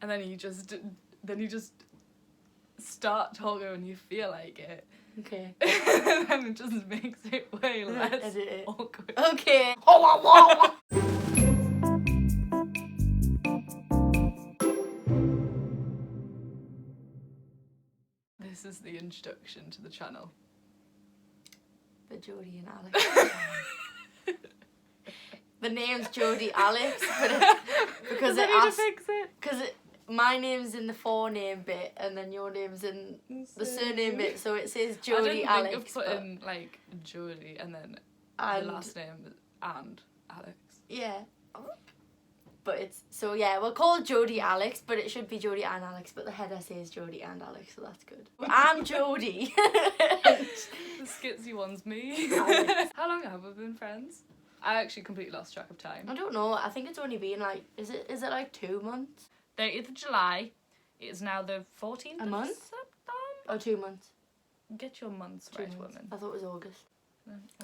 and then you just start talking when you feel like it. Okay. And it just makes it way less Edit it. awkward. Okay. This is the introduction to the channel. The Jodie and Alex. The name's Jodie Alex, but because it asks, because my name's in the forename bit and then your name's in the surname bit, so it says Jodie Alex. I didn't think of putting like Jodie and then the last name and Alex. Yeah. But it's, so yeah, we'll call it Jodie Alex, but it should be Jodie and Alex, but the header says Jodie and Alex, so that's good. I'm Jodie. The skitsy one's me. How long have we been friends? I actually completely lost track of time. I don't know, I think it's only been like, is it like 2 months? 30th of July. It is now the 14th a month? of September. Oh, 2 months. Get your months right, woman. I thought it was August.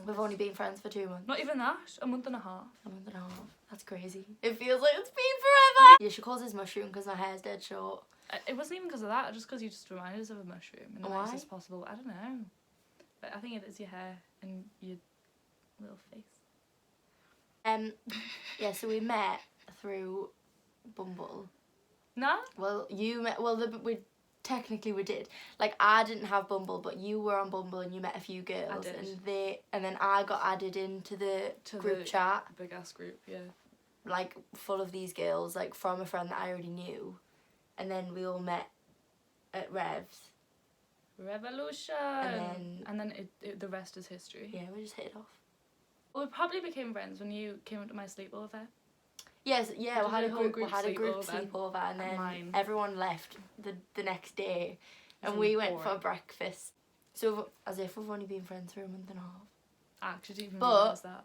We've only been friends for 2 months. Not even that. A month and a half. A month and a half. That's crazy. It feels like it's been forever. Yeah, she calls this mushroom because my hair's dead short. It wasn't even because of that. Just because you just reminded us of a mushroom in the nicest possible. I don't know. But I think it is your hair and your little face. Yeah. So we met through Bumble. No. Well, you met. Well, technically we did. Like, I didn't have Bumble, but you were on Bumble and you met a few girls. I did. And then I got added into the group chat. Big ass group, yeah. Like, full of these girls, like, from a friend that I already knew. And then we all met at Revs. Revolution! And then the rest is history. Yeah, we just hit it off. We probably became friends when you came up to my sleepover. Yes, yeah, we had a group sleepover and then everyone left the next day and we went for breakfast. So, as if we've only been friends for a month and a half. I actually didn't even realise that.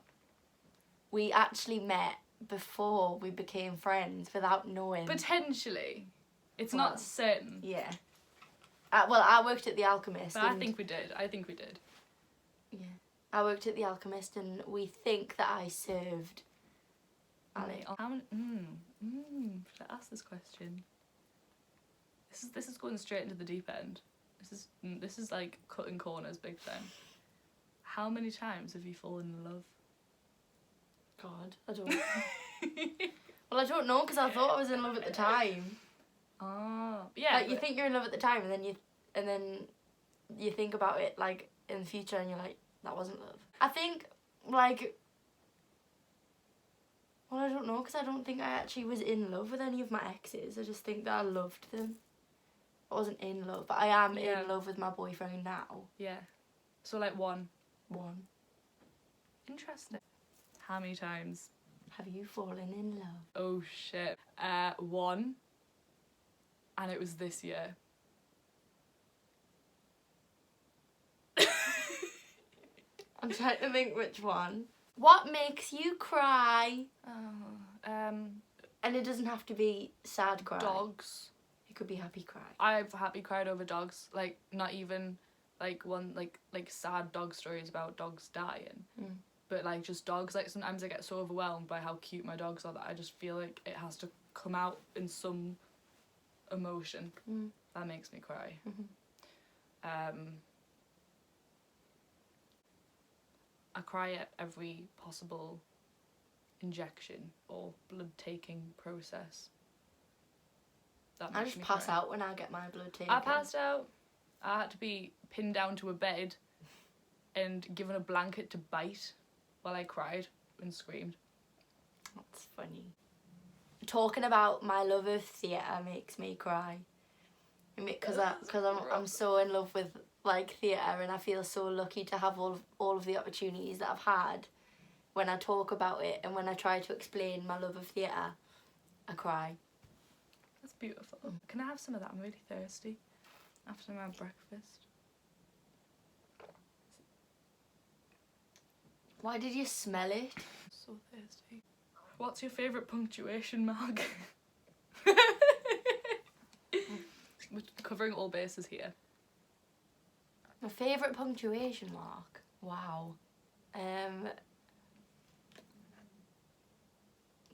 We actually met before we became friends without knowing. Potentially. It's not certain. Yeah. Well, I worked at The Alchemist. But I think we did. Yeah. I worked at The Alchemist and we think that I served Alex. Should I ask this question? This is going straight into the deep end. This is like cutting corners big time. How many times have you fallen in love? God, I don't know. Well, I don't know because I thought I was in love at the time. Oh, yeah. Like, you think you're in love at the time and then you think about it like in the future and you're like, that wasn't love. I think like, well, I don't know because I don't think I actually was in love with any of my exes. I just think that I loved them. I wasn't in love, but I am in love with my boyfriend now. Yeah. So like one. Interesting. How many times have you fallen in love? Oh shit. One. And it was this year. I'm trying to think which one. What makes you cry? And it doesn't have to be sad cry. Dogs. It could be happy cry. I've happy cried over dogs. Like, not even like one like sad dog stories about dogs dying. But like just dogs, like sometimes I get so overwhelmed by how cute my dogs are that I just feel like it has to come out in some emotion. That makes me cry. I cry at every possible injection or blood taking process. I just pass out when I get my blood taken. I passed out. I had to be pinned down to a bed and given a blanket to bite while I cried and screamed. That's funny. Talking about my love of theatre makes me cry. Because I'm so in love with like theatre and I feel so lucky to have all of the opportunities that I've had. When I talk about it and when I try to explain my love of theatre, I cry. That's beautiful. Can I have some of that? I'm really thirsty after my breakfast. Why did you smell it? So thirsty. What's your favourite punctuation mark? We're covering all bases here. My favourite punctuation mark? Wow.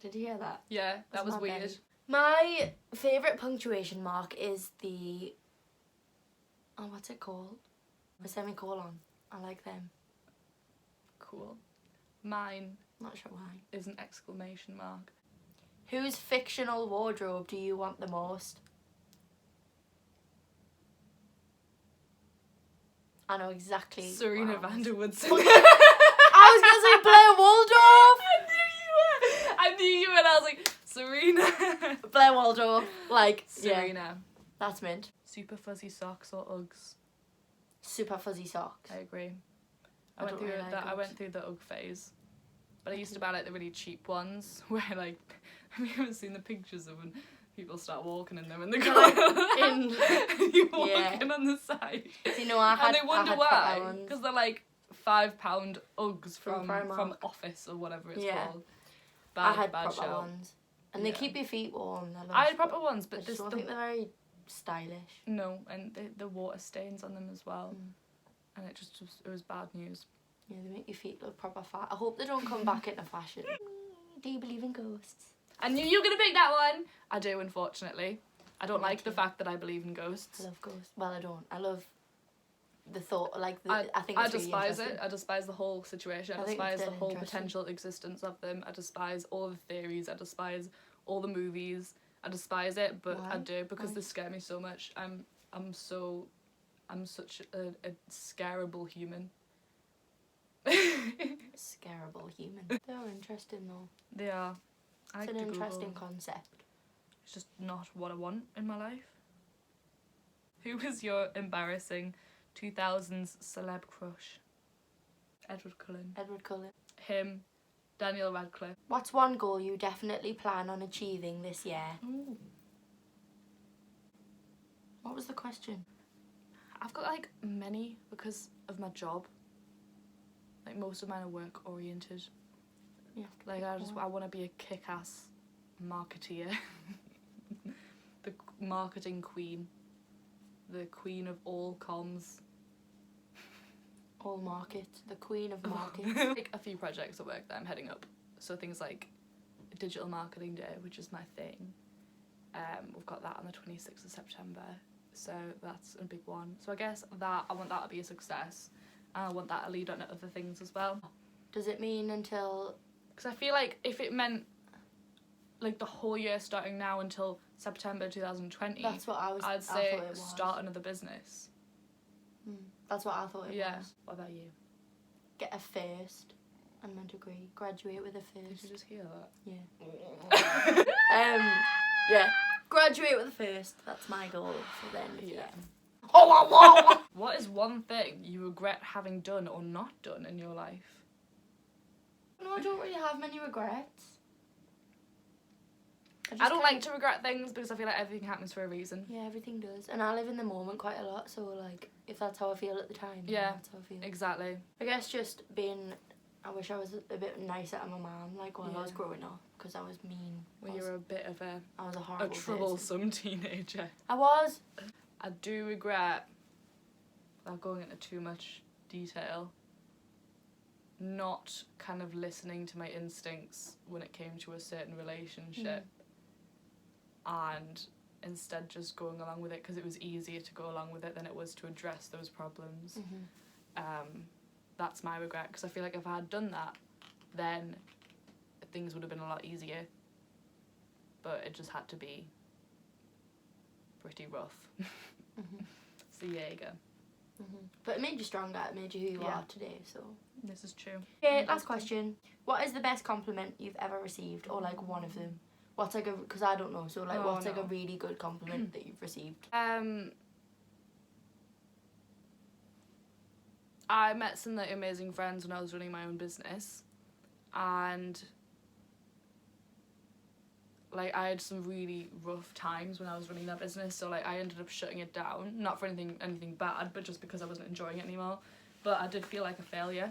Did you hear that? Yeah, that was weird. My favourite punctuation mark is the... Oh, what's it called? A semicolon. I like them. Cool. Mine Not sure why. is an exclamation mark. Whose fictional wardrobe do you want the most? I know exactly. Serena Vanderwoodson. I was gonna say Blair Waldorf. I knew you were, and I was like, Serena. Blair Waldorf, like Serena. Yeah, that's mint. Super fuzzy socks or Uggs? Super fuzzy socks. I agree. I I don't went through really that. like I Uggs. went through the Ugg phase, but I used to buy like the really cheap ones where like have you ever seen the pictures of when people start walking in them and they're Like, going and you Yeah. walking on the side. So, you know, I had, And they wonder I had why, proper ones. because they're like £5 Uggs From from Primark. Office or whatever it's Yeah. called. I Bad, had bad proper shout. ones, and Yeah. they keep your feet warm. They're I lush, had proper but ones, I but just this don't think they're very stylish. no, and the water stains on them as well, and it just it was bad news. Yeah, they make your feet look proper fat. I hope they don't come back into fashion. Do you believe in ghosts? I knew you were gonna pick that one. I do, unfortunately. I don't Me like the too. fact that I believe in ghosts. I love ghosts. Well, I don't. I love the thought, like, I think I it's really despise it. interesting. I despise the whole situation. I I think despise it's the dead whole interesting. potential existence of them. I despise all the theories. I despise all the movies. I despise it, but I Why? do because Why? they scare me so much. I'm such a scarable human. Scarable human. They're interesting though. They are. I It's like an to interesting Google. concept. It's just not what I want in my life. Who was your embarrassing 2000s celeb crush? Edward Cullen. Edward Cullen. Him. Daniel Radcliffe. What's one goal you definitely plan on achieving this year? Ooh. What was the question? I've got like many because of my job. Like most of mine are work oriented. Yeah. Like I want to be a kick-ass marketeer. The marketing queen. The queen of all comms. All market. The queen of market. Like a few projects at work that I'm heading up. So things like Digital Marketing Day, which is my thing. We've got that on the 26th of September. So that's a big one. So I guess that I want that to be a success. And I want that to lead on to other things as well. Does it mean until... Because I feel like if it meant like the whole year starting now until September 2020, That's what I I'd thought say it was. start another business. That's what I thought it Yeah. was. What about you? Get a first and a degree. Graduate with a Did you first. just hear that? Yeah. Yeah. Graduate with a first. That's my goal for the end of the year. What is one thing you regret having done or not done in your life? No, I don't really have many regrets. I don't like to regret things because I feel like everything happens for a reason. Yeah, everything does. And I live in the moment quite a lot, so, like, if that's how I feel at the time, then Yeah. that's how I feel. Exactly. I guess just being... I wish I was a bit nicer to my mum, like, while I was Yeah. growing up, because I was mean. When you're a bit of I was a a horrible person. troublesome teenager. I was. I do regret, without going into too much detail, not kind of listening to my instincts when it came to a certain relationship and instead just going along with it because it was easier to go along with it than it was to address those problems. That's my regret because I feel like if I had done that, then things would have been a lot easier. But it just had to be pretty rough. So yeah, you go. But it made you stronger. It made you who you Yeah. are today, so... This is true. Okay, last question. What is the best compliment you've ever received, or like one of them? What's like a... Because I don't know, so like Oh, what's like a no. really good compliment that you've received? I met some like amazing friends when I was running my own business, and like I had some really rough times when I was running that business, so like I ended up shutting it down, not for anything bad, but just because I wasn't enjoying it anymore. But I did feel like a failure.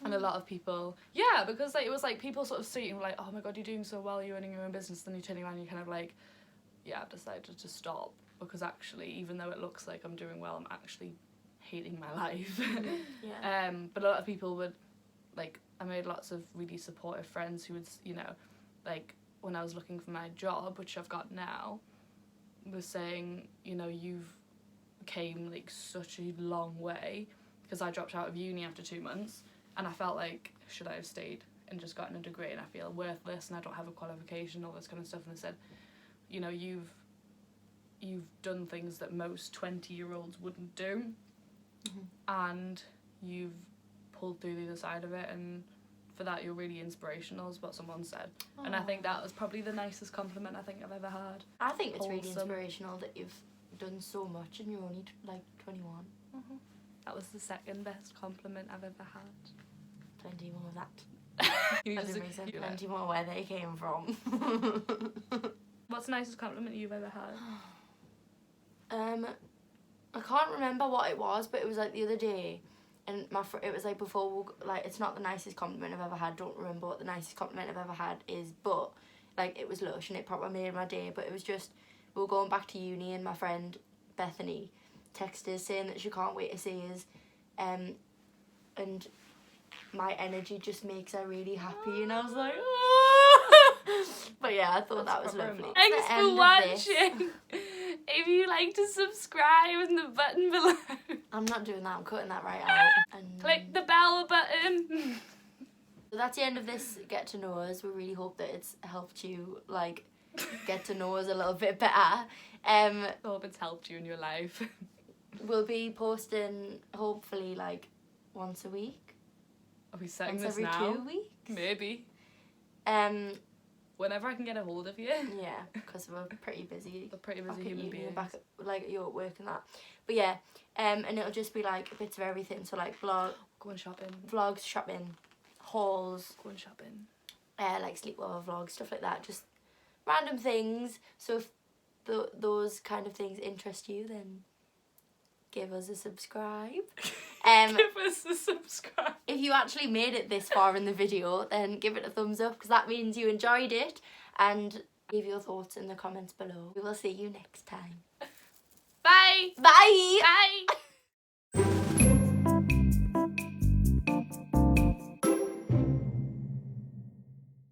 And a lot of people, yeah, because like it was like people sort of see you like, oh my god, you're doing so well, you're running your own business, then you're turning around and you're kind of like, yeah, I've decided to stop because actually, even though it looks like I'm doing well, I'm actually hating my life. Yeah. But a lot of people would, like, I made lots of really supportive friends who would, you know, like, when I was looking for my job, which I've got now, was saying, you know, you've came like such a long way, because I dropped out of uni after 2 months, and I felt like, should I have stayed and just gotten a degree, and I feel worthless and I don't have a qualification, all this kind of stuff. And they said, you know, you've done things that most 20-year-olds wouldn't do, and you've pulled through the other side of it, and for that you're really inspirational, is what someone said. Aww. And I think that was probably the nicest compliment I think I've ever had. I think it's really inspirational that you've done so much and you're only like 21. That was the second best compliment I've ever had. Plenty more of that. Plenty more where they came from. What's the nicest compliment you've ever had? I can't remember what it was, but it was like the other day, and it was like before like, it's not the nicest compliment I've ever had. Don't remember what the nicest compliment I've ever had is, but like, it was lush and it probably made my day. But it was just, we were going back to uni and my friend Bethany texted us saying that she can't wait to see us, and my energy just makes her really happy, and I was like, oh. But yeah, I thought that was lovely. Thanks for watching. If you like to subscribe in the button below. I'm not doing that, I'm cutting that right out. And click the bell button. So that's the end of this Get to Know Us. We really hope that it's helped you, like, get to know us a little bit better. I hope it's helped you in your life. We'll be posting, hopefully, like, once a week. Are we setting once this now? Every 2 weeks? Maybe. Whenever I can get a hold of you. Yeah, because we're pretty busy. We're pretty busy human beings. Back at, like, you're at work and that. But yeah, and it'll just be like bits of everything. So like going shopping. Vlogs, shopping, hauls. Going shopping. Like sleepover vlogs, stuff like that. Just random things. So if those kind of things interest you, then give us a subscribe. Give us a subscribe. If you actually made it this far in the video, then give it a thumbs up, because that means you enjoyed it, and leave your thoughts in the comments below. We will see you next time. Bye. Bye. Bye.